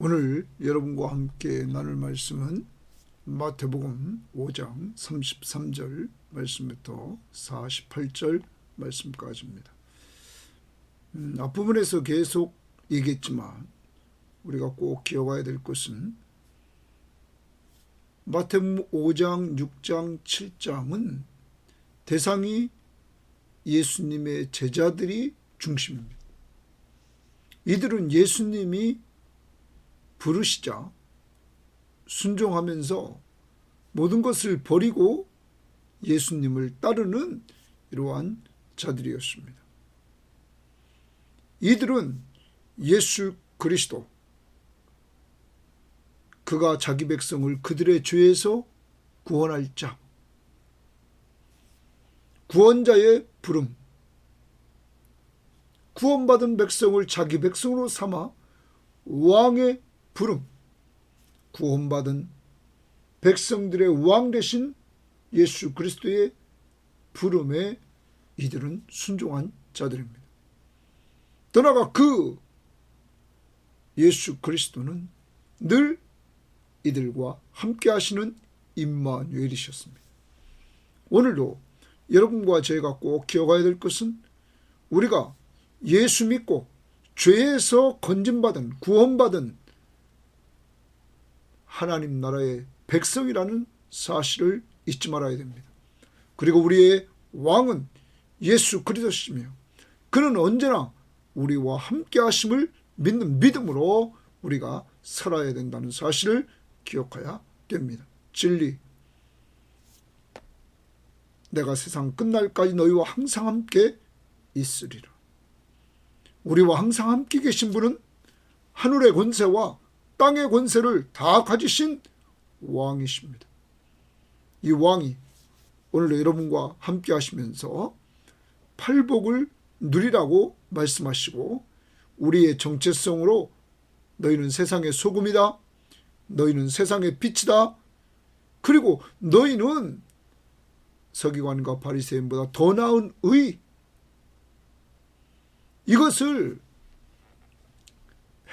오늘 여러분과 함께 나눌 말씀은 마태복음 5장 33절 말씀부터 48절 말씀까지입니다. 앞부분에서 계속 얘기했지만 우리가 꼭 기억해야 될 것은 마태복음 5장, 6장, 7장은 대상이 예수님의 제자들이 중심입니다. 이들은 예수님이 부르시자 순종하면서 모든 것을 버리고 예수님을 따르는 이러한 자들이었습니다. 이들은 예수 그리스도, 그가 자기 백성을 그들의 죄에서 구원할 자, 구원자의 부름, 구원받은 백성을 자기 백성으로 삼아 왕의 부름, 구원받은 백성들의 왕 되신 예수 그리스도의 부름에 이들은 순종한 자들입니다. 더 나아가 그 예수 그리스도는 늘 이들과 함께 하시는 임마누엘이셨습니다. 오늘도 여러분과 제가 꼭 기억해야 될 것은 우리가 예수 믿고 죄에서 건진받은, 구원받은 하나님 나라의 백성이라는 사실을 잊지 말아야 됩니다. 그리고 우리의 왕은 예수 그리스도시며 그는 언제나 우리와 함께 하심을 믿는 믿음으로 우리가 살아야 된다는 사실을 기억해야 됩니다. 진리, 내가 세상 끝날까지 너희와 항상 함께 있으리라. 우리와 항상 함께 계신 분은 하늘의 권세와 땅의 권세를 다 가지신 왕이십니다. 이 왕이 오늘도 여러분과 함께 하시면서 팔복을 누리라고 말씀하시고 우리의 정체성으로 너희는 세상의 소금이다. 너희는 세상의 빛이다. 그리고 너희는 서기관과 바리새인보다 더 나은 의, 이것을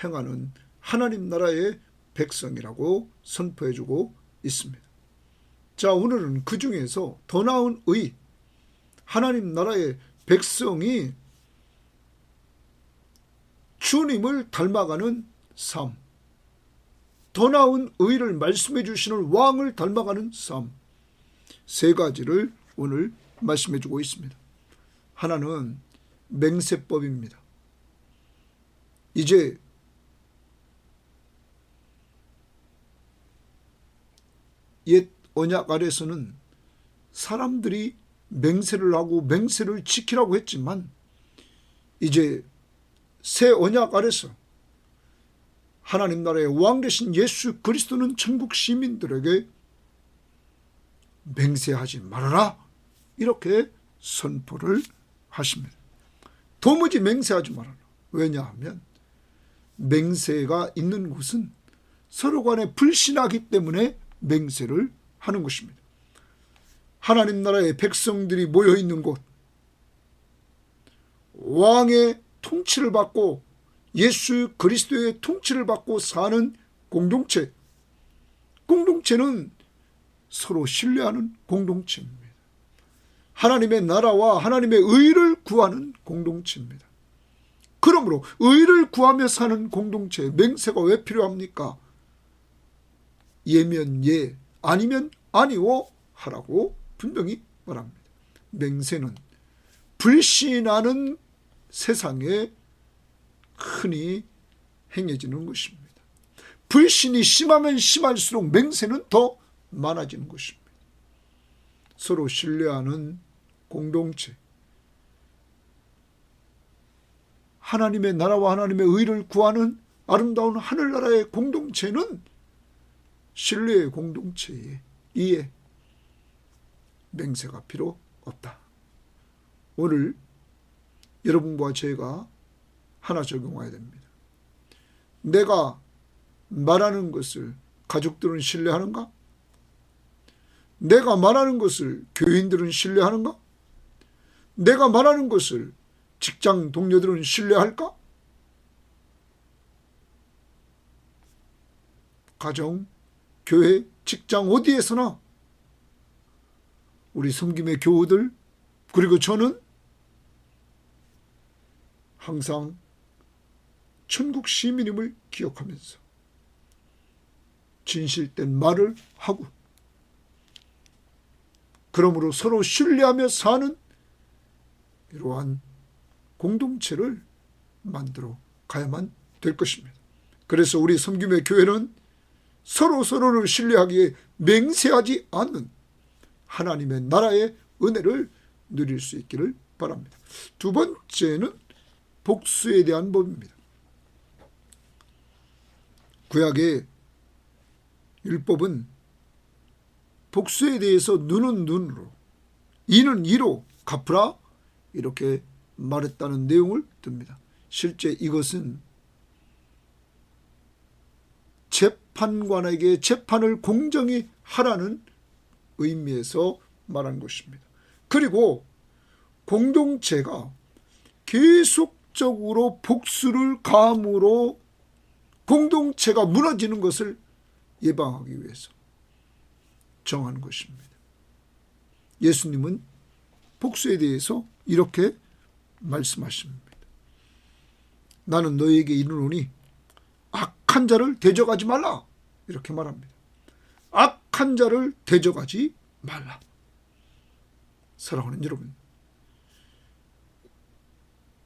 행하는 하나님 나라의 백성이라고 선포해주고 있습니다. 자, 오늘은 그 중에서 더 나은 의, 하나님 나라의 백성이 주님을 닮아가는 삶, 더 나은 의를 말씀해 주시는 왕을 닮아가는 삶, 세 가지를 오늘 말씀해 주고 있습니다. 하나는 맹세법입니다. 이제 옛 언약 아래서는 사람들이 맹세를 하고 맹세를 지키라고 했지만 이제 새 언약 아래서 하나님 나라의 왕 되신 예수 그리스도는 천국 시민들에게 맹세하지 말아라 이렇게 선포를 하십니다. 도무지 맹세하지 말아라. 왜냐하면 맹세가 있는 곳은 서로 간에 불신하기 때문에 맹세를 하는 것입니다. 하나님 나라의 백성들이 모여있는 곳, 왕의 통치를 받고 예수 그리스도의 통치를 받고 사는 공동체, 공동체는 서로 신뢰하는 공동체입니다. 하나님의 나라와 하나님의 의를 구하는 공동체입니다. 그러므로 의를 구하며 사는 공동체, 맹세가 왜 필요합니까? 예면 예, 아니면 아니오 하라고 분명히 말합니다. 맹세는 불신하는 세상에 흔히 행해지는 것입니다. 불신이 심하면 심할수록 맹세는 더 많아지는 것입니다. 서로 신뢰하는 공동체, 하나님의 나라와 하나님의 의를 구하는 아름다운 하늘나라의 공동체는 신뢰의 공동체에 이에 맹세가 필요 없다. 오늘 여러분과 제가 하나 적용해야 됩니다. 내가 말하는 것을 가족들은 신뢰하는가? 내가 말하는 것을 교인들은 신뢰하는가? 내가 말하는 것을 직장 동료들은 신뢰할까? 가정, 교회, 직장 어디에서나 우리 섬김의 교우들 그리고 저는 항상 천국 시민임을 기억하면서 진실된 말을 하고 그러므로 서로 신뢰하며 사는 이러한 공동체를 만들어 가야만 될 것입니다. 그래서 우리 섬김의 교회는 서로를 신뢰하기에 맹세하지 않는 하나님의 나라의 은혜를 누릴 수 있기를 바랍니다. 두 번째는 복수에 대한 법입니다. 구약의 율법은 복수에 대해서 눈은 눈으로, 이는 이로 갚으라 이렇게 말했다는 내용을 듭니다. 실제 이것은 재판관에게 재판을 공정히 하라는 의미에서 말한 것입니다. 그리고 공동체가 계속적으로 복수를 가함으로 공동체가 무너지는 것을 예방하기 위해서 정한 것입니다. 예수님은 복수에 대해서 이렇게 말씀하십니다. 나는 너희에게 이르노니 악한 자를 대적하지 말라 이렇게 말합니다. 악한 자를 대적하지 말라. 사랑하는 여러분,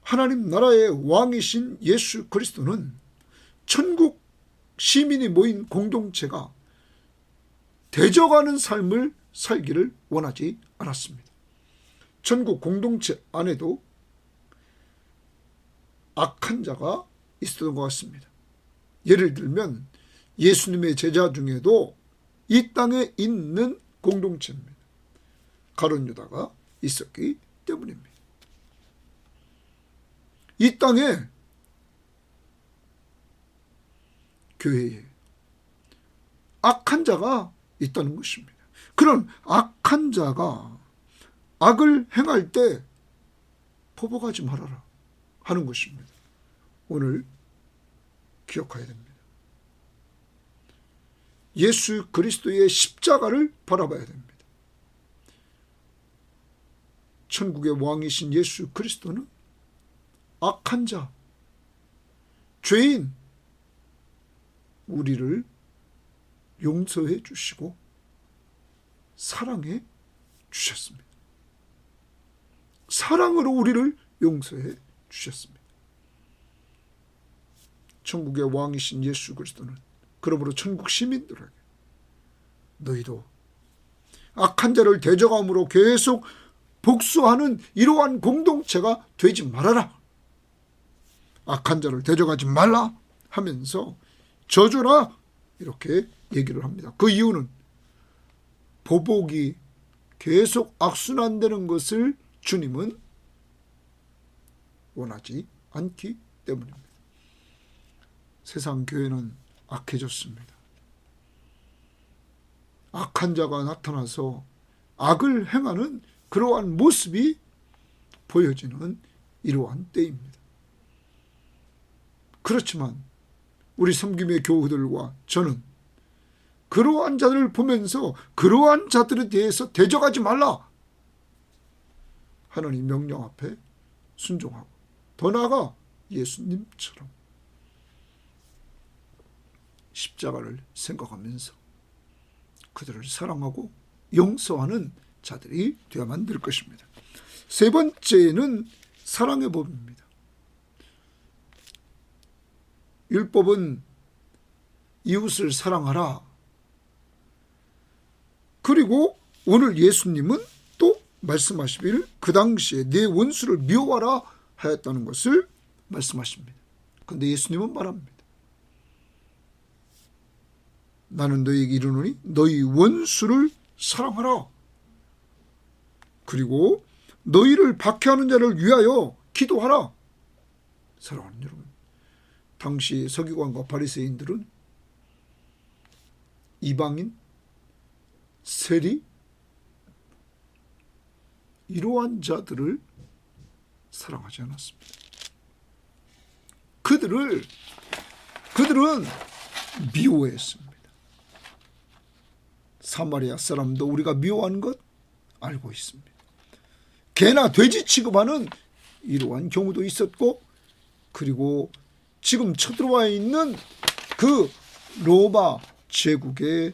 하나님 나라의 왕이신 예수 그리스도는 천국 시민이 모인 공동체가 대적하는 삶을 살기를 원하지 않았습니다. 천국 공동체 안에도 악한 자가 있었던 것 같습니다. 예를 들면 예수님의 제자 중에도 이 땅에 있는 공동체입니다. 가룟 유다가 있었기 때문입니다. 이 땅에 교회에 악한 자가 있다는 것입니다. 그런 악한 자가 악을 행할 때 포복하지 말아라 하는 것입니다. 오늘 기억해야 됩니다. 예수 그리스도의 십자가를 바라봐야 됩니다. 천국의 왕이신 예수 그리스도는 악한 자, 죄인 우리를 용서해 주시고 사랑해 주셨습니다. 사랑으로 우리를 용서해 주셨습니다. 천국의 왕이신 예수 그리스도는 그러므로 천국 시민들에게 너희도 악한 자를 대적함으로 계속 복수하는 이러한 공동체가 되지 말아라. 악한 자를 대적하지 말라 하면서 저주라 이렇게 얘기를 합니다. 그 이유는 보복이 계속 악순환되는 것을 주님은 원하지 않기 때문입니다. 세상 교회는 악해졌습니다. 악한 자가 나타나서 악을 행하는 그러한 모습이 보여지는 이러한 때입니다. 그렇지만 우리 섬김의 교우들과 저는 그러한 자들을 보면서 그러한 자들에 대해서 대적하지 말라. 하나님 명령 앞에 순종하고 더 나아가 예수님처럼 십자가를 생각하면서 그들을 사랑하고 용서하는 자들이 되어야만 될 것입니다. 세 번째는 사랑의 법입니다. 율법은 이웃을 사랑하라. 그리고 오늘 예수님은 또 말씀하시기를 그 당시에 내 원수를 미워하라 하였다는 것을 말씀하십니다. 그런데 예수님은 말합니다. 나는 너희에게 이르노니 너희 원수를 사랑하라. 그리고 너희를 박해하는 자를 위하여 기도하라. 사랑하는 여러분, 당시 서기관과 바리새인들은 이방인, 세리 이러한 자들을 사랑하지 않았습니다. 그들은 미워했습니다. 사마리아 사람도 우리가 미워한 것 알고 있습니다. 개나 돼지 취급하는 이러한 경우도 있었고, 그리고 지금 쳐들어와 있는 그 로마 제국의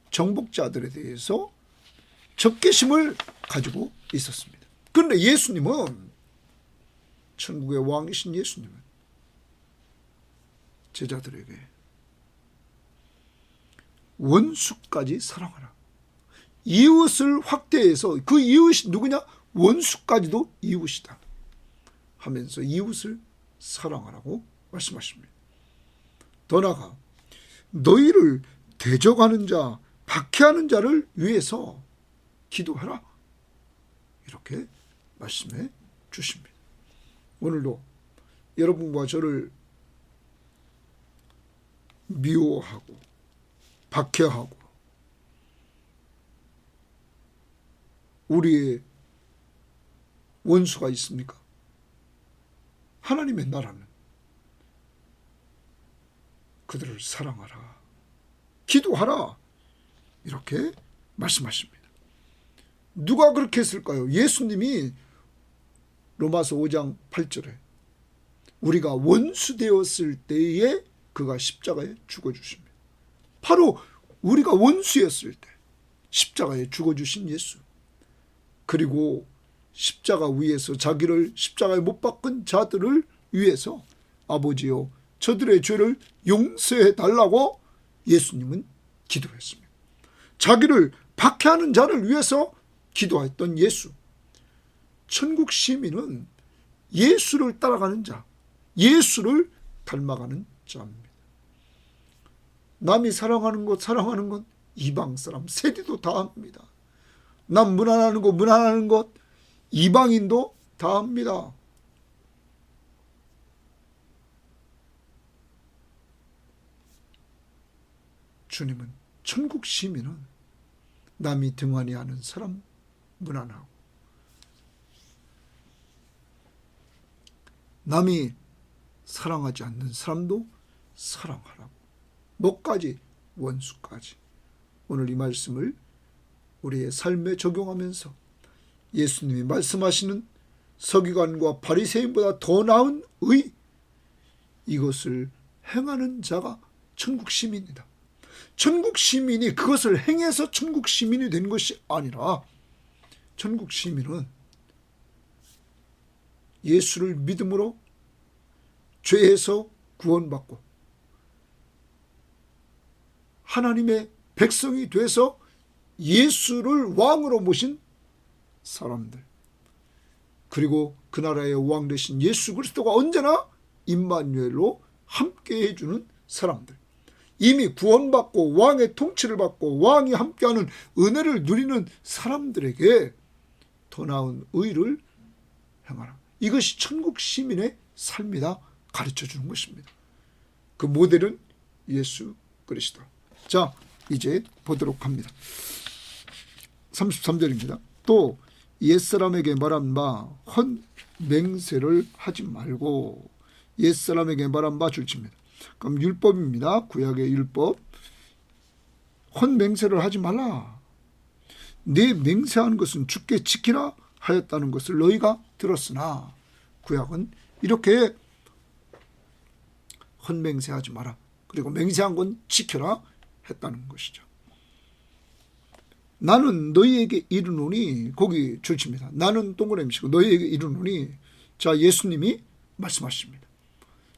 정복자들에 대해서 적개심을 가지고 있었습니다. 그런데 예수님은, 천국의 왕이신 예수님은 제자들에게 원수까지 사랑하라, 이웃을 확대해서, 그 이웃이 누구냐? 원수까지도 이웃이다 하면서 이웃을 사랑하라고 말씀하십니다. 더 나아가 너희를 대적하는 자, 박해하는 자를 위해서 기도하라, 이렇게 말씀해 주십니다. 오늘도 여러분과 저를 미워하고 박해하고 우리의 원수가 있습니까? 하나님의 나라는 그들을 사랑하라, 기도하라, 이렇게 말씀하십니다. 누가 그렇게 했을까요? 예수님이 로마서 5장 8절에 우리가 원수 되었을 때에 그가 십자가에 죽어주십니다. 바로 우리가 원수였을 때 십자가에 죽어주신 예수, 그리고 십자가 위에서 자기를 십자가에 못 박은 자들을 위해서 아버지여 저들의 죄를 용서해 달라고 예수님은 기도했습니다. 자기를 박해하는 자를 위해서 기도했던 예수. 천국 시민은 예수를 따라가는 자, 예수를 닮아가는 자입니다. 남이 사랑하는 건 이방 사람, 세리도 다 합니다. 남 무난하는 것 이방인도 다 합니다. 주님은, 천국 시민은 남이 등한히 하는 사람 무난하고, 남이 사랑하지 않는 사람도 사랑하라고, 뭐까지? 원수까지. 오늘 이 말씀을 우리의 삶에 적용하면서 예수님이 말씀하시는 서기관과 바리새인보다 더 나은 의, 이것을 행하는 자가 천국 시민이다. 천국 시민이 그것을 행해서 천국 시민이 된 것이 아니라, 천국 시민은 예수를 믿음으로 죄에서 구원받고 하나님의 백성이 돼서 예수를 왕으로 모신 사람들, 그리고 그 나라의 왕 되신 예수 그리스도가 언제나 임마누엘로 함께 해주는 사람들, 이미 구원받고 왕의 통치를 받고 왕이 함께하는 은혜를 누리는 사람들에게 더 나은 의를 행하라. 이것이 천국 시민의 삶이다 가르쳐주는 것입니다. 그 모델은 예수 그리스도. 자, 이제 보도록 합니다. 33절입니다. 또 옛사람에게 말한 바 헛맹세를 하지 말고, 옛사람에게 말한 바 줄칩니다. 그럼 율법입니다. 구약의 율법. 헛맹세를 하지 말라. 네 맹세한 것은 주께 지키라 하였다는 것을 너희가 들었으나, 구약은 이렇게 헛맹세하지 마라, 그리고 맹세한 건 지켜라 했다는 것이죠. 나는 너희에게 이르노니, 거기 줄칩니다. 나는 동그라미시고 너희에게 이르노니, 자, 예수님이 말씀하십니다.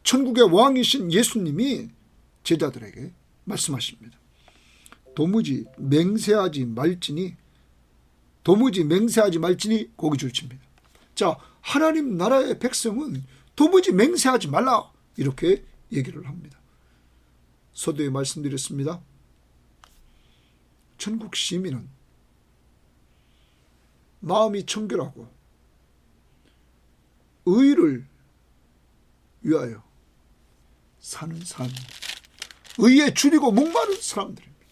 천국의 왕이신 예수님이 제자들에게 말씀하십니다. 도무지 맹세하지 말지니, 거기 줄칩니다. 자, 하나님 나라의 백성은 도무지 맹세하지 말라, 이렇게 얘기를 합니다. 서두에 말씀드렸습니다. 천국 시민은 마음이 청결하고 의를 위하여 사는 삶, 의에 줄이고 목마른 사람들입니다.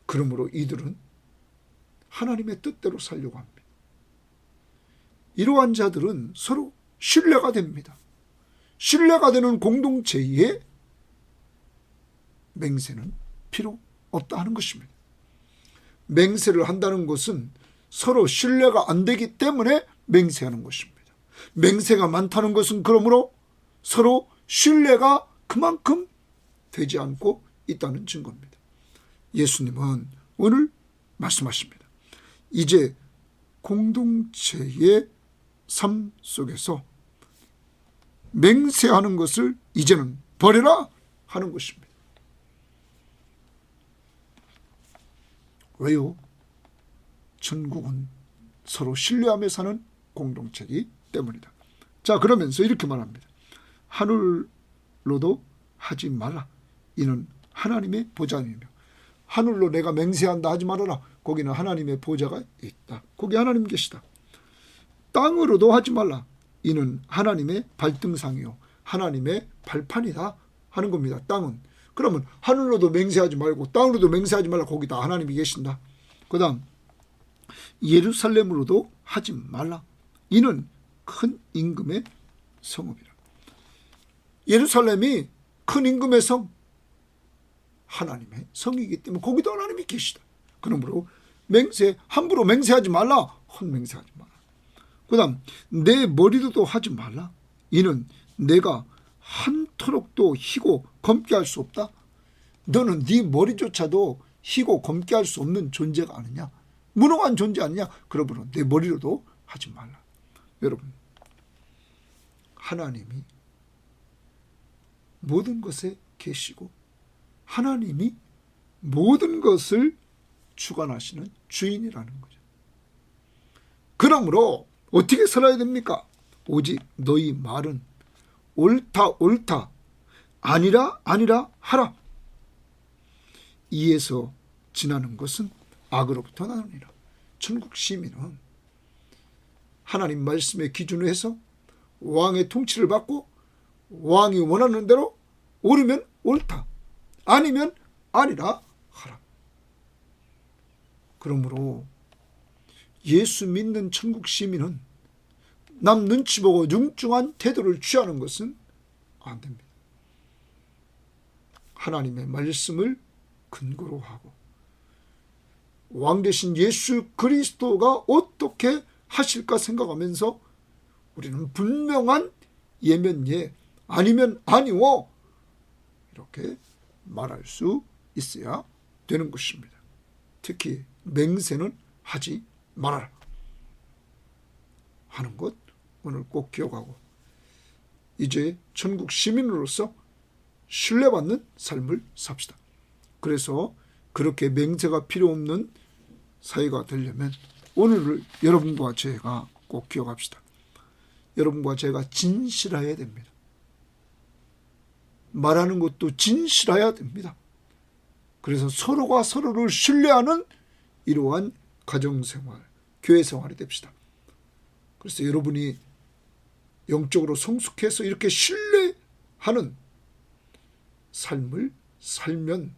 그러므로 이들은 하나님의 뜻대로 살려고 합니다. 이러한 자들은 서로 신뢰가 됩니다. 신뢰가 되는 공동체에 맹세는 필요 없다 하는 것입니다. 맹세를 한다는 것은 서로 신뢰가 안 되기 때문에 맹세하는 것입니다. 맹세가 많다는 것은 그러므로 서로 신뢰가 그만큼 되지 않고 있다는 증거입니다. 예수님은 오늘 말씀하십니다. 이제 공동체의 삶 속에서 맹세하는 것을 이제는 버려라 하는 것입니다. 왜요? 천국은 서로 신뢰하며 사는 공동체이기 때문이다. 자, 그러면서 이렇게 말합니다. 하늘로도 하지 말라. 이는 하나님의 보좌이며. 하늘로 내가 맹세한다 하지 말아라. 거기는 하나님의 보좌가 있다. 거기 하나님 계시다. 땅으로도 하지 말라. 이는 하나님의 발등상이요 하나님의 발판이다 하는 겁니다. 땅은. 그러면 하늘로도 맹세하지 말고 땅으로도 맹세하지 말라. 거기 다 하나님이 계신다. 그 다음 예루살렘으로도 하지 말라. 이는 큰 임금의 성읍이라. 예루살렘이 큰 임금의 성, 하나님의 성이기 때문에 거기도 하나님이 계시다. 그러므로 함부로 맹세하지 말라. 헛맹세하지 마라. 그 다음 내 머리로도 하지 말라. 이는 내가 한토록도 희고 검게 할 수 없다. 너는 네 머리조차도 희고 검게 할 수 없는 존재가 아니냐. 무능한 존재 아니냐. 그러므로 내 머리로도 하지 말라. 여러분, 하나님이 모든 것에 계시고 하나님이 모든 것을 주관하시는 주인이라는 거죠. 그러므로 어떻게 살아야 됩니까? 오직 너희 말은 옳다 옳다 아니라 아니라 하라. 이에서 지나는 것은 악으로부터 나느니라. 천국 시민은 하나님 말씀의 기준으로 해서 왕의 통치를 받고 왕이 원하는 대로 옳으면 옳다 아니면 아니라 하라. 그러므로 예수 믿는 천국 시민은 남 눈치 보고 융중한 태도를 취하는 것은 안 됩니다. 하나님의 말씀을 근거로 하고 왕 되신 예수 그리스도가 어떻게 하실까 생각하면서 우리는 분명한 예면 예 아니면 아니오 이렇게 말할 수 있어야 되는 것입니다. 특히 맹세는 하지 말아라 하는 것 오늘 꼭 기억하고 이제 천국 시민으로서 신뢰받는 삶을 삽시다. 그래서 그렇게 맹세가 필요 없는 사회가 되려면 오늘을 여러분과 제가 꼭 기억합시다. 여러분과 제가 진실해야 됩니다. 말하는 것도 진실해야 됩니다. 그래서 서로가 서로를 신뢰하는 이러한 가정생활, 교회생활이 됩시다. 그래서 여러분이 영적으로 성숙해서 이렇게 신뢰하는 삶을 살면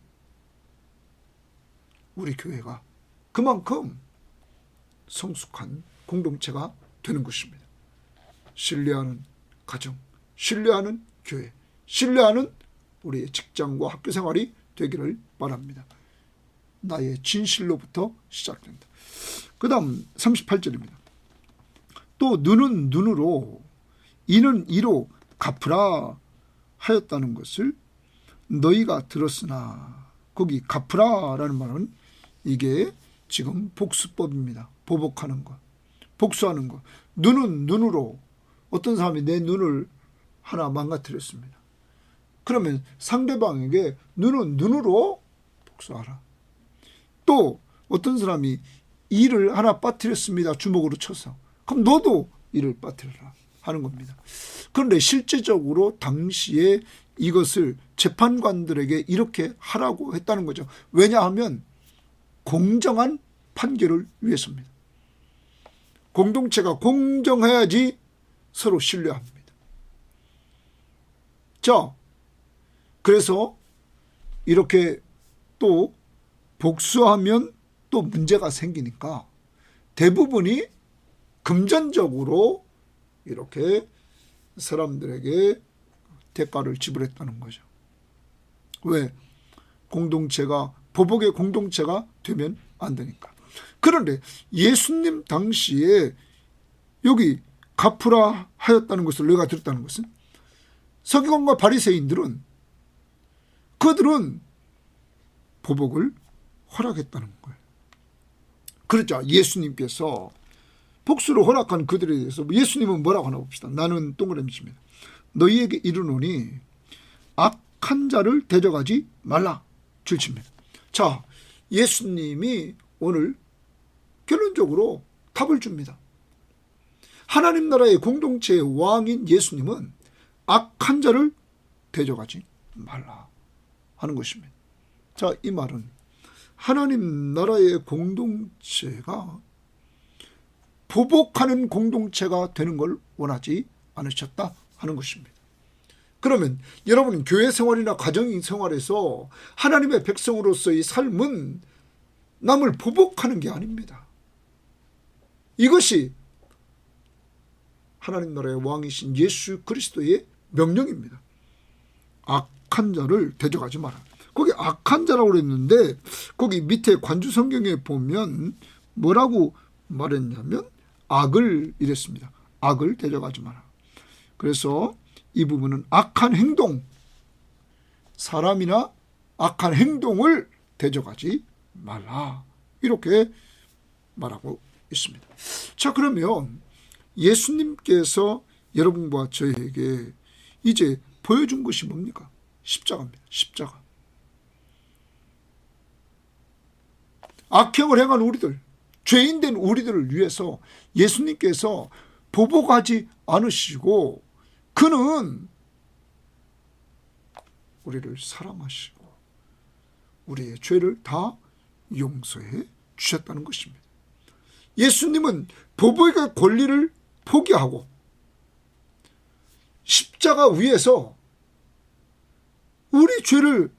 우리 교회가 그만큼 성숙한 공동체가 되는 것입니다. 신뢰하는 가정, 신뢰하는 교회, 신뢰하는 우리의 직장과 학교 생활이 되기를 바랍니다. 나의 진실로부터 시작된다. 그 다음 38절입니다. 또 눈은 눈으로 이는 이로 갚으라 하였다는 것을 너희가 들었으나 거기 갚으라라는 말은 이게 지금 복수법입니다. 보복하는 것, 복수하는 것. 눈은 눈으로 어떤 사람이 내 눈을 하나 망가뜨렸습니다. 그러면 상대방에게 눈은 눈으로 복수하라. 또 어떤 사람이 이를 하나 빠뜨렸습니다. 주먹으로 쳐서. 그럼 너도 이를 빠뜨려라 하는 겁니다. 그런데 실제적으로 당시에 이것을 재판관들에게 이렇게 하라고 했다는 거죠. 왜냐하면 공정한 판결을 위해서입니다. 공동체가 공정해야지 서로 신뢰합니다. 자, 그래서 이렇게 또 복수하면 또 문제가 생기니까 대부분이 금전적으로 이렇게 사람들에게 대가를 지불했다는 거죠. 왜? 공동체가, 보복의 공동체가 되면 안 되니까. 그런데 예수님 당시에 여기 갚으라 하였다는 것을 내가 들었다는 것은, 서기관과 바리새인들은 그들은 보복을 허락했다는 거예요. 그렇죠. 예수님께서 복수를 허락한 그들에 대해서 예수님은 뭐라고 하나 봅시다. 나는 동그라미 칩니다. 너희에게 이르노니 악한 자를 대적하지 말라 줄칩니다. 자, 예수님이 오늘 결론적으로 답을 줍니다. 하나님 나라의 공동체의 왕인 예수님은 악한 자를 대적하지 말라 하는 것입니다. 자, 이 말은 하나님 나라의 공동체가 보복하는 공동체가 되는 걸 원하지 않으셨다 하는 것입니다. 그러면 여러분, 교회 생활이나 가정 생활에서 하나님의 백성으로서의 삶은 남을 보복하는 게 아닙니다. 이것이 하나님 나라의 왕이신 예수 그리스도의 명령입니다. 악한 자를 대적하지 마라. 거기 악한 자라고 그랬는데 거기 밑에 관주 성경에 보면 뭐라고 말했냐면 악을 이랬습니다. 악을 대적하지 마라. 그래서 이 부분은 악한 행동, 사람이나 악한 행동을 대적하지 말라, 이렇게 말하고 있습니다. 자, 그러면 예수님께서 여러분과 저에게 이제 보여준 것이 뭡니까? 십자가입니다. 십자가. 악행을 행한 우리들, 죄인된 우리들을 위해서 예수님께서 보복하지 않으시고 그는 우리를 사랑하시고 우리의 죄를 다 용서해 주셨다는 것입니다. 예수님은 보복의 권리를 포기하고 십자가 위에서 우리 죄를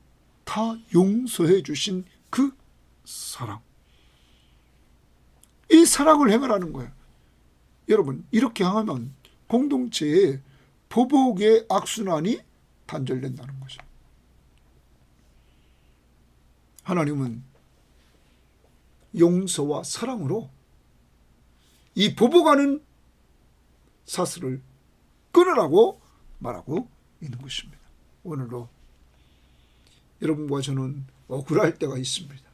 다 용서해 주신 그 사랑, 이 사랑을 행하라는 거예요. 여러분, 이렇게 행하면 공동체에 보복의 악순환이 단절된다는 거죠. 하나님은 용서와 사랑으로 이 보복하는 사슬을 끊으라고 말하고 있는 것입니다. 오늘도 여러분과 저는 억울할 때가 있습니다.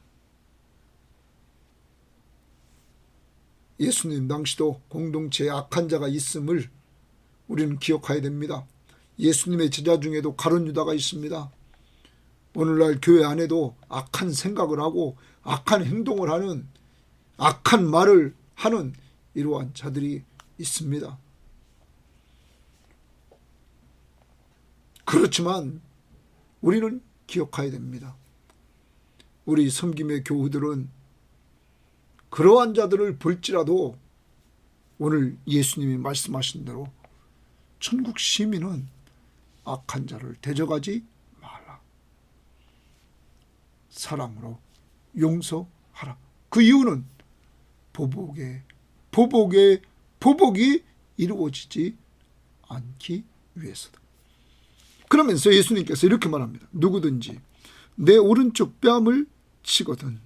예수님 당시도 공동체에 악한 자가 있음을 우리는 기억해야 됩니다. 예수님의 제자 중에도 가룟 유다가 있습니다. 오늘날 교회 안에도 악한 생각을 하고 악한 행동을 하는, 악한 말을 하는 이러한 자들이 있습니다. 그렇지만 우리는 기억해야 됩니다. 우리 섬김의 교우들은 그러한 자들을 볼지라도 오늘 예수님이 말씀하신 대로 천국 시민은 악한 자를 대적하지 말라. 사랑으로 용서하라. 그 이유는 보복이 이루어지지 않기 위해서다. 그러면서 예수님께서 이렇게 말합니다. 누구든지 내 오른쪽 뺨을 치거든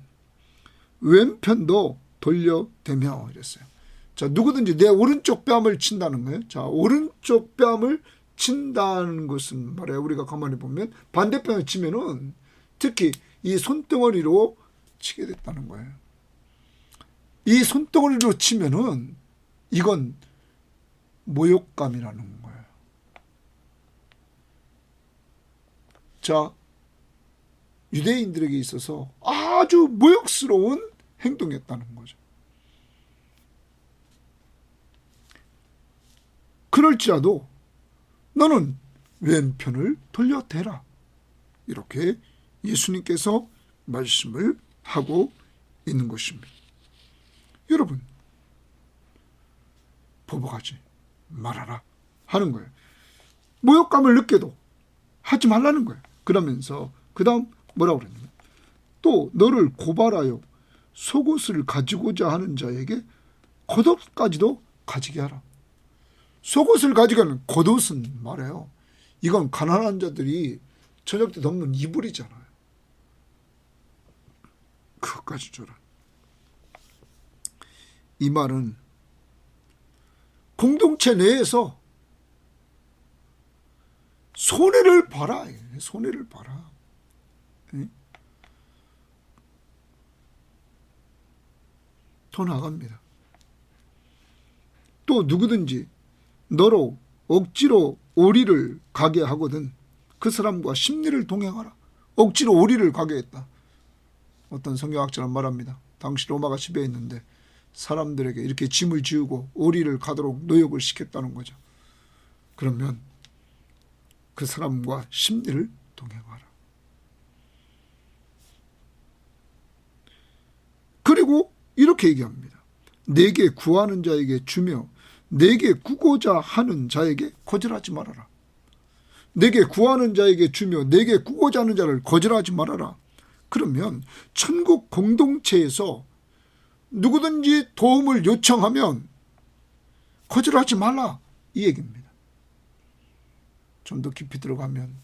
왼편도 돌려대며 이랬어요. 자, 누구든지 내 오른쪽 뺨을 친다는 거예요. 자, 오른쪽 뺨을 친다는 것은 말이에요. 우리가 가만히 보면 반대편을 치면은 특히 이 손등어리로 치게 됐다는 거예요. 이 손등어리로 치면은 이건 모욕감이라는 거예요. 자, 유대인들에게 있어서 아주 모욕스러운 행동이었다는 거죠. 그럴지라도 너는 왼편을 돌려대라. 이렇게 예수님께서 말씀을 하고 있는 것입니다. 여러분, 보복하지 말아라 하는 거예요. 모욕감을 느껴도 하지 말라는 거예요. 그러면서 그 다음 뭐라고 그랬냐면 또 너를 고발하여 속옷을 가지고자 하는 자에게 겉옷까지도 가지게 하라. 속옷을 가지고는 겉옷은 말해요. 이건 가난한 자들이 저녁 때 덮는 이불이잖아요. 끝까지 줘라. 이 말은 공동체 내에서 손해를 봐라. 손해를 봐라. 더 나갑니다. 또 누구든지 너로 억지로 오리를 가게 하거든 그 사람과 심리를 동행하라. 억지로 오리를 가게 했다. 어떤 성경학자는 말합니다. 당시 로마가 지배했는데 사람들에게 이렇게 짐을 지우고 오리를 가도록 노역을 시켰다는 거죠. 그러면 그 사람과 심리를 동행하라. 그리고 이렇게 얘기합니다. 내게 구하는 자에게 주며 내게 구고자 하는 자에게 거절하지 말아라. 내게 구하는 자에게 주며 내게 구고자 하는 자를 거절하지 말아라. 그러면 천국 공동체에서 누구든지 도움을 요청하면 거절하지 말라, 이 얘기입니다. 좀 더 깊이 들어가면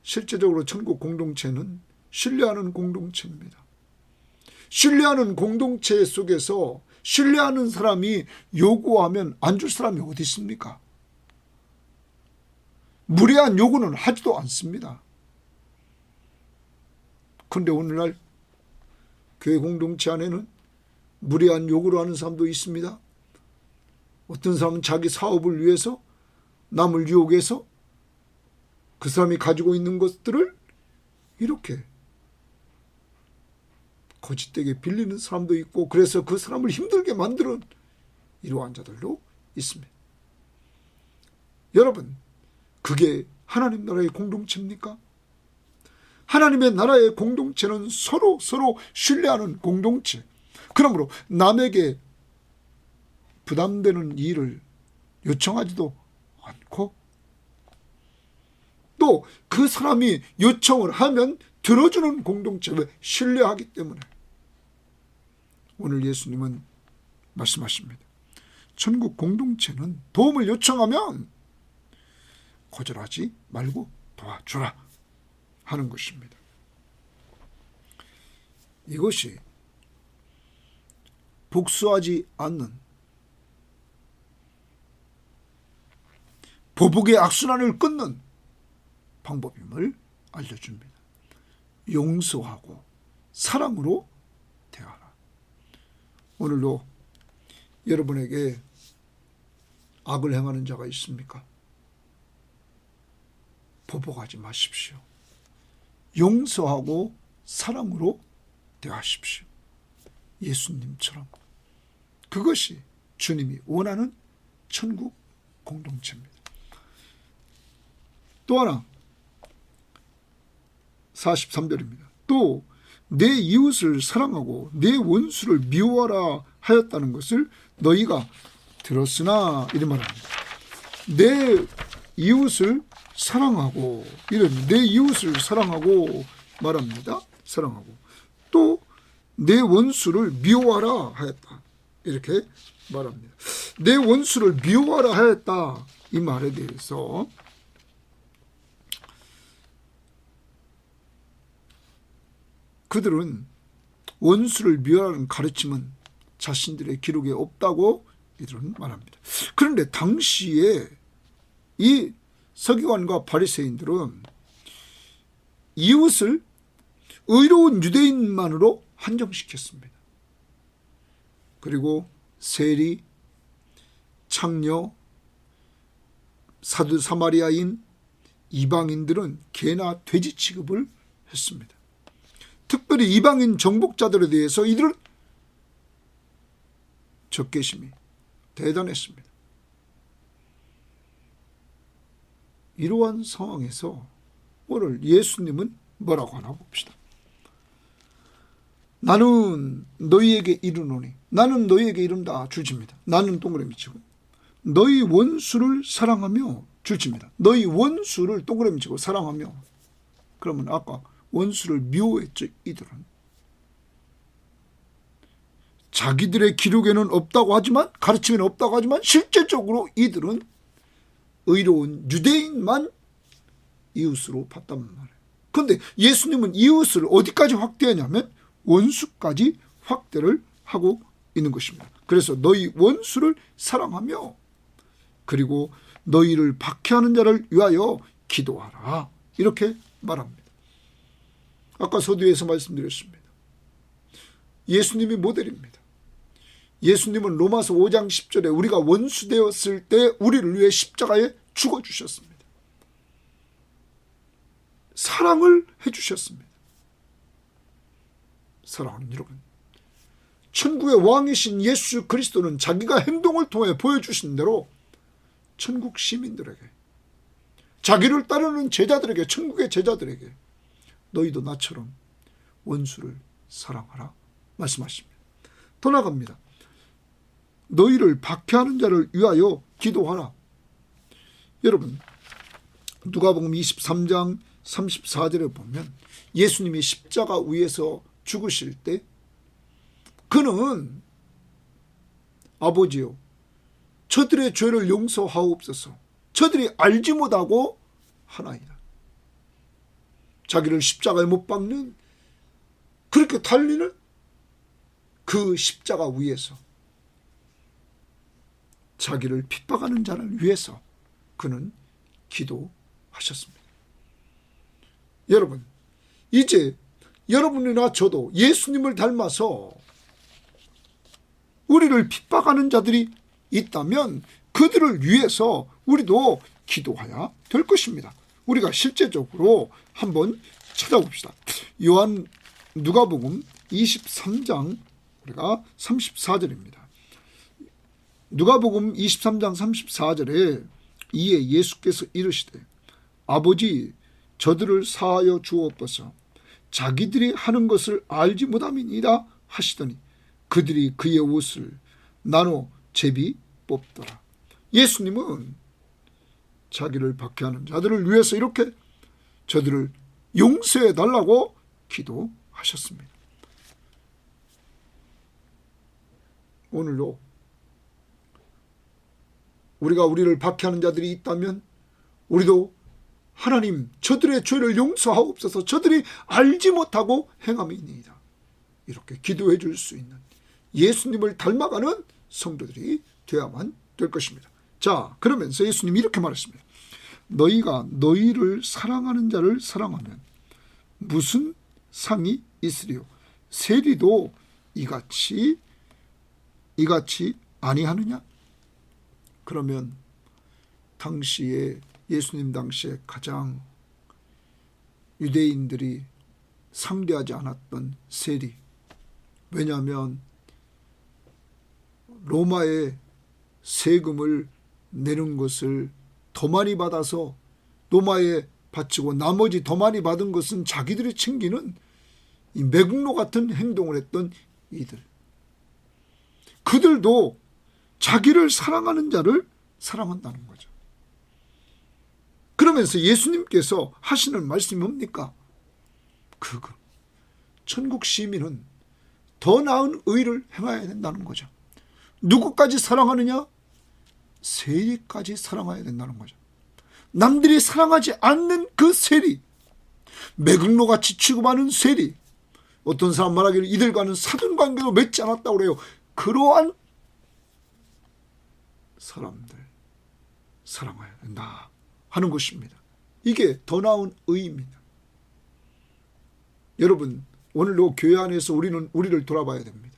실제적으로 천국 공동체는 신뢰하는 공동체입니다. 신뢰하는 공동체 속에서 신뢰하는 사람이 요구하면 안 줄 사람이 어디 있습니까? 무례한 요구는 하지도 않습니다. 그런데 오늘날 교회 공동체 안에는 무례한 요구를 하는 사람도 있습니다. 어떤 사람은 자기 사업을 위해서 남을 유혹해서 그 사람이 가지고 있는 것들을 이렇게 거짓되게 빌리는 사람도 있고, 그래서 그 사람을 힘들게 만드는 이러한 자들도 있습니다. 여러분, 그게 하나님 나라의 공동체입니까? 하나님의 나라의 공동체는 서로 신뢰하는 공동체. 그러므로 남에게 부담되는 일을 요청하지도 않고, 또 그 사람이 요청을 하면 들어주는 공동체, 왜? 신뢰하기 때문에. 오늘 예수님은 말씀하십니다. 천국 공동체는 도움을 요청하면 거절하지 말고 도와주라 하는 것입니다. 이것이 복수하지 않는 보복의 악순환을 끊는 방법임을 알려줍니다. 용서하고 사랑으로 대하라. 오늘도 여러분에게 악을 행하는 자가 있습니까? 보복하지 마십시오. 용서하고 사랑으로 대하십시오. 예수님처럼. 그것이 주님이 원하는 천국 공동체입니다. 또 하나 43절입니다. 또 내 이웃을 사랑하고 내 원수를 미워하라 하였다는 것을 너희가 들었으나, 이런 말합니다. 내 이웃을 사랑하고, 이런 내 이웃을 사랑하고 말합니다. 사랑하고 또 내 원수를 미워하라 하였다, 이렇게 말합니다. 내 원수를 미워하라 하였다, 이 말에 대해서 그들은 원수를 미워하는 가르침은 자신들의 기록에 없다고 이들은 말합니다. 그런데 당시에 이 서기관과 바리새인들은 이웃을 의로운 유대인만으로 한정시켰습니다. 그리고 세리, 창녀, 사두 사마리아인, 이방인들은 개나 돼지 취급을 했습니다. 특별히 이방인 정복자들에 대해서 이들은 적개심이 대단했습니다. 이러한 상황에서 오늘 예수님은 뭐라고 하나 봅시다. 나는 너희에게 이르노니, 나는 너희에게 이른다, 줄집니다. 나는 동그라미 치고, 너희 원수를 사랑하며, 줄집니다. 너희 원수를 동그라미 치고 사랑하며. 그러면 아까 원수를 미워했죠. 이들은 자기들의 기록에는 없다고 하지만, 가르침에는 없다고 하지만 실제적으로 이들은 의로운 유대인만 이웃으로 봤단 말이에요. 그런데 예수님은 이웃을 어디까지 확대하냐면 원수까지 확대를 하고 있는 것입니다. 그래서 너희 원수를 사랑하며 그리고 너희를 박해하는 자를 위하여 기도하라. 이렇게 말합니다. 아까 서두에서 말씀드렸습니다. 예수님이 모델입니다. 예수님은 로마서 5장 10절에 우리가 원수 되었을 때 우리를 위해 십자가에 죽어주셨습니다. 사랑을 해주셨습니다. 사랑하는 여러분, 천국의 왕이신 예수 그리스도는 자기가 행동을 통해 보여주신 대로 천국 시민들에게, 자기를 따르는 제자들에게, 천국의 제자들에게 너희도 나처럼 원수를 사랑하라 말씀하십니다. 더 나아갑니다. 너희를 박해하는 자를 위하여 기도하라. 여러분, 누가복음 23장 34절에 보면 예수님이 십자가 위에서 죽으실 때 그는 아버지요, 저들의 죄를 용서하옵소서, 저들이 알지 못하고 하나이다. 자기를 십자가에 못 박는, 그렇게 달리는 그 십자가 위에서 자기를 핍박하는 자를 위해서 그는 기도하셨습니다. 여러분, 이제 여러분이나 저도 예수님을 닮아서 우리를 핍박하는 자들이 있다면 그들을 위해서 우리도 기도해야 될 것입니다. 우리가 실제적으로 한번 찾아봅시다. 누가복음 23장 우리가 34절입니다. 누가복음 23장 34절에 이에 예수께서 이르시되 아버지 저들을 사하여 주옵소서, 자기들이 하는 것을 알지 못함이니이다 하시더니 그들이 그의 옷을 나눠 제비 뽑더라. 예수님은 자기를 박해하는 자들을 위해서 이렇게 저들을 용서해 달라고 기도하셨습니다. 오늘도 우리가 우리를 박해하는 자들이 있다면 우리도 하나님 저들의 죄를 용서하옵소서, 저들이 알지 못하고 행함이니이다, 이렇게 기도해 줄 수 있는 예수님을 닮아가는 성도들이 되어야만 될 것입니다. 자, 그러면서 예수님이 이렇게 말했습니다. 너희가 너희를 사랑하는 자를 사랑하면 무슨 상이 있으리요? 세리도 이같이 아니하느냐? 그러면 당시에 예수님 당시에 가장 유대인들이 상대하지 않았던 세리, 왜냐하면 로마의 세금을 내는 것을 더 많이 받아서 로마에 바치고 나머지 더 많이 받은 것은 자기들이 챙기는 이 매국노 같은 행동을 했던 이들, 그들도 자기를 사랑하는 자를 사랑한다는 거죠. 그러면서 예수님께서 하시는 말씀이 뭡니까? 그거 천국 시민은 더 나은 의를 행해야 된다는 거죠. 누구까지 사랑하느냐? 세리까지 사랑해야 된다는 거죠. 남들이 사랑하지 않는 그 세리, 매국노같이 취급하는 세리, 어떤 사람 말하기를 이들과는 사돈관계도 맺지 않았다고 그래요. 그러한 사람들 사랑해야 된다 하는 것입니다. 이게 더 나은 의입니다. 여러분, 오늘도 교회 안에서 우리는 우리를 돌아봐야 됩니다.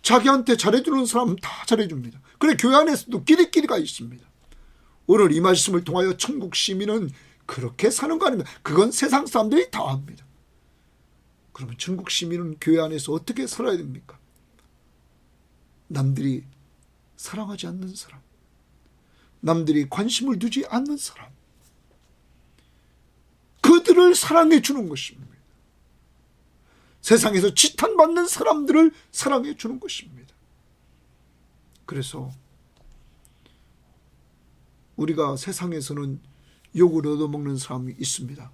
자기한테 잘해주는 사람은 다 잘해줍니다. 그래, 교회 안에서도 끼리끼리가 있습니다. 오늘 이 말씀을 통하여 천국 시민은 그렇게 사는 거 아닙니까? 그건 세상 사람들이 다 합니다. 그러면 천국 시민은 교회 안에서 어떻게 살아야 됩니까? 남들이 사랑하지 않는 사람, 남들이 관심을 두지 않는 사람, 그들을 사랑해 주는 것입니다. 세상에서 지탄받는 사람들을 사랑해 주는 것입니다. 그래서 우리가 세상에서는 욕을 얻어먹는 사람이 있습니다.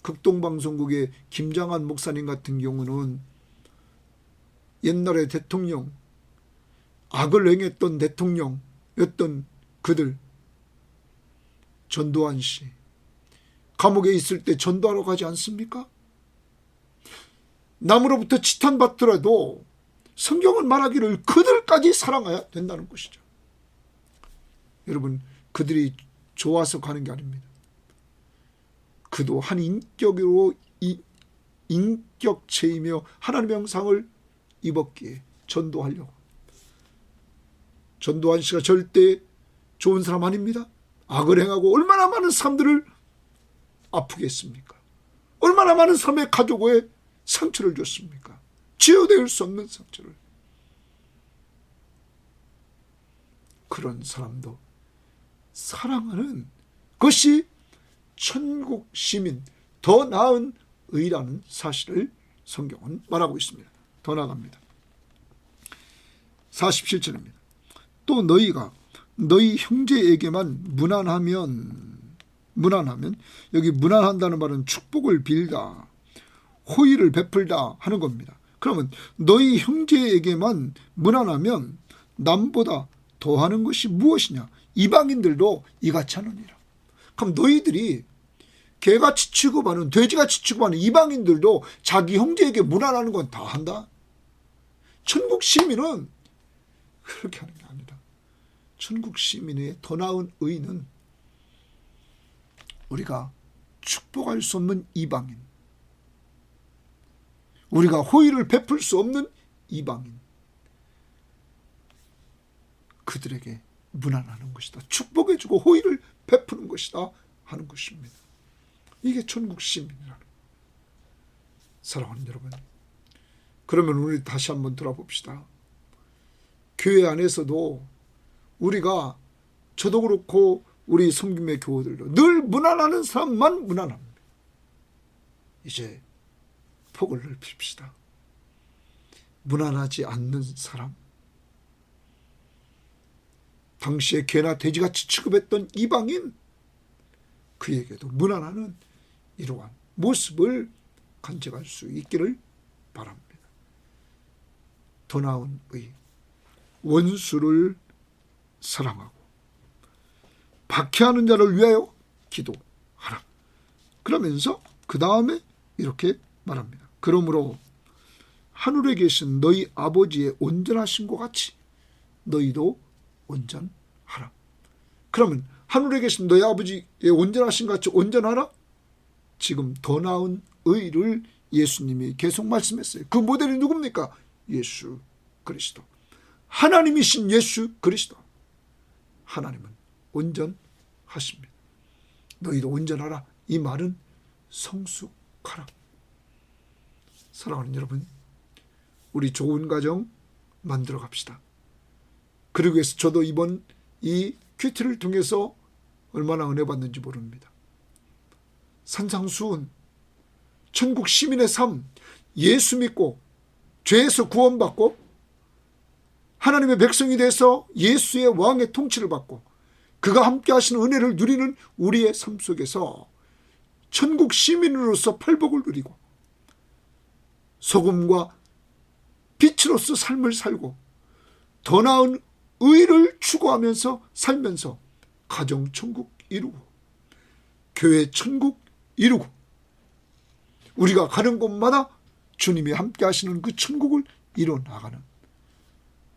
극동방송국의 김장한 목사님 같은 경우는 옛날에 대통령, 악을 행했던 대통령이었던 그들, 전두환 씨 감옥에 있을 때 전도하러 가지 않습니까? 남으로부터 지탄받더라도 성경은 말하기를 그들까지 사랑해야 된다는 것이죠. 여러분, 그들이 좋아서 가는 게 아닙니다. 그도 한 인격으로 인격체이며 하나님의 형상을 입었기에 전도하려고. 전도한 씨가 절대 좋은 사람 아닙니다. 악을 행하고 얼마나 많은 사람들을 아프게 했습니까? 얼마나 많은 사람의 가족에 상처를 줬습니까? 치유될 수 없는 상처를. 그런 사람도 사랑하는 것이 천국 시민, 더 나은 의라는 사실을 성경은 말하고 있습니다. 더 나아갑니다. 47절입니다. 또 너희가 너희 형제에게만 무난하면, 여기 무난한다는 말은 축복을 빌다, 호의를 베풀다 하는 겁니다. 그러면 너희 형제에게만 무난하면 남보다 더하는 것이 무엇이냐? 이방인들도 이같이 하느니라. 그럼 너희들이 개같이 취급하는, 돼지같이 취급하는 이방인들도 자기 형제에게 무난하는 건 다 한다? 천국 시민은 그렇게 하는 게 아니라, 천국 시민의 더 나은 의는 우리가 축복할 수 없는 이방인, 우리가 호의를 베풀 수 없는 이방인, 그들에게 무난하는 것이다, 축복해주고 호의를 베푸는 것이다 하는 것입니다. 이게 천국 시민이라는. 사랑하는 여러분, 그러면 우리 다시 한번 돌아봅시다. 교회 안에서도 우리가, 저도 그렇고 우리 섬김의 교우들도 늘 무난하는 사람만 무난합니다. 이제 폭을 넓힙시다. 무난하지 않는 사람, 당시에 개나 돼지같이 취급했던 이방인, 그에게도 무난하는 이러한 모습을 간직할 수 있기를 바랍니다. 더 나은 의, 원수를 사랑하고 박해하는 자를 위하여 기도하라. 그러면서 그 다음에 이렇게 말합니다. 그러므로 하늘에 계신 너희 아버지의 온전하신 것 같이 너희도 온전하라. 그러면 하늘에 계신 너희 아버지의 온전하신 것 같이 온전하라? 지금 더 나은 의를 예수님이 계속 말씀했어요. 그 모델이 누굽니까? 예수 그리스도. 하나님이신 예수 그리스도. 하나님은 온전하십니다. 너희도 온전하라. 이 말은 성숙하라. 사랑하는 여러분, 우리 좋은 가정 만들어 갑시다. 그러기 위해서 저도 이번 이 큐티를 통해서 얼마나 은혜 받는지 모릅니다. 산상수훈, 천국 시민의 삶, 예수 믿고 죄에서 구원받고 하나님의 백성이 돼서 예수의 왕의 통치를 받고 그가 함께 하시는 은혜를 누리는 우리의 삶 속에서 천국 시민으로서 팔복을 누리고 소금과 빛으로서 삶을 살고 더 나은 의를 추구하면서 살면서 가정 천국 이루고 교회 천국 이루고 우리가 가는 곳마다 주님이 함께 하시는 그 천국을 이뤄나가는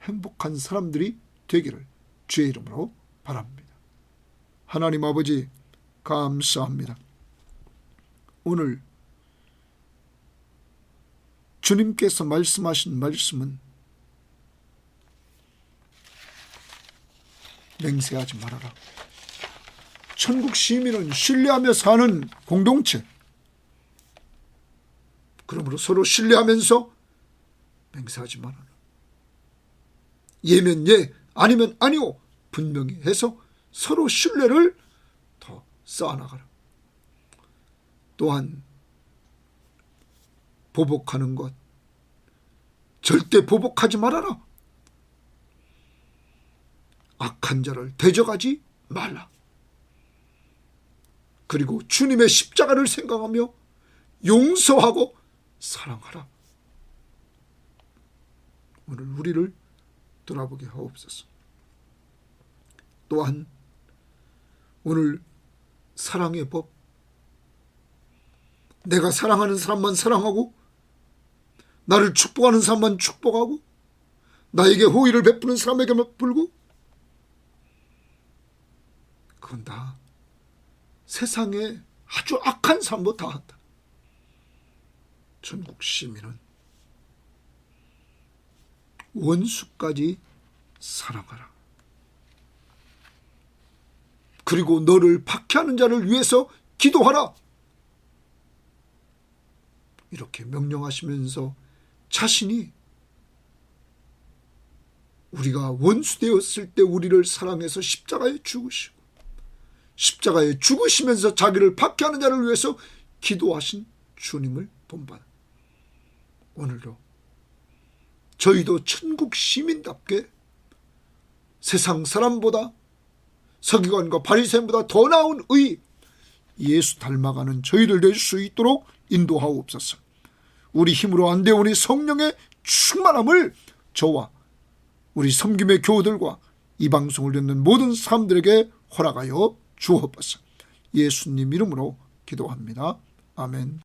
행복한 사람들이 되기를 주의 이름으로 바랍니다. 하나님 아버지, 감사합니다. 오늘 주님께서 말씀하신 말씀은 맹세하지 말아라. 천국 시민은 신뢰하며 사는 공동체. 그러므로 서로 신뢰하면서 맹세하지 말아라. 예면 예, 아니면 아니오 분명히 해서 서로 신뢰를 더 쌓아나가라. 또한 보복하는 것, 절대 보복하지 말아라. 악한 자를 대적하지 말라. 그리고 주님의 십자가를 생각하며 용서하고 사랑하라. 오늘 우리를 돌아보게 하옵소서. 또한 오늘 사랑의 법, 내가 사랑하는 사람만 사랑하고 나를 축복하는 사람만 축복하고 나에게 호의를 베푸는 사람에게만 베풀고, 그건 다 세상에 아주 악한 삶으로 다 한다. 전국 시민은 원수까지 사랑하라. 그리고 너를 박해하는 자를 위해서 기도하라. 이렇게 명령하시면서 자신이 우리가 원수 되었을 때 우리를 사랑해서 십자가에 죽으시고 십자가에 죽으시면서 자기를 박해하는 자를 위해서 기도하신 주님을 본받아 오늘도 저희도 천국 시민답게 세상 사람보다 서기관과 바리새인보다 더 나은 의 예수 닮아가는 저희들 될 수 있도록 인도하옵소서. 우리 힘으로 안 되오니 성령의 충만함을 저와 우리 섬김의 교우들과 이 방송을 듣는 모든 사람들에게 허락하여 주옵소서. 예수님 이름으로 기도합니다. 아멘.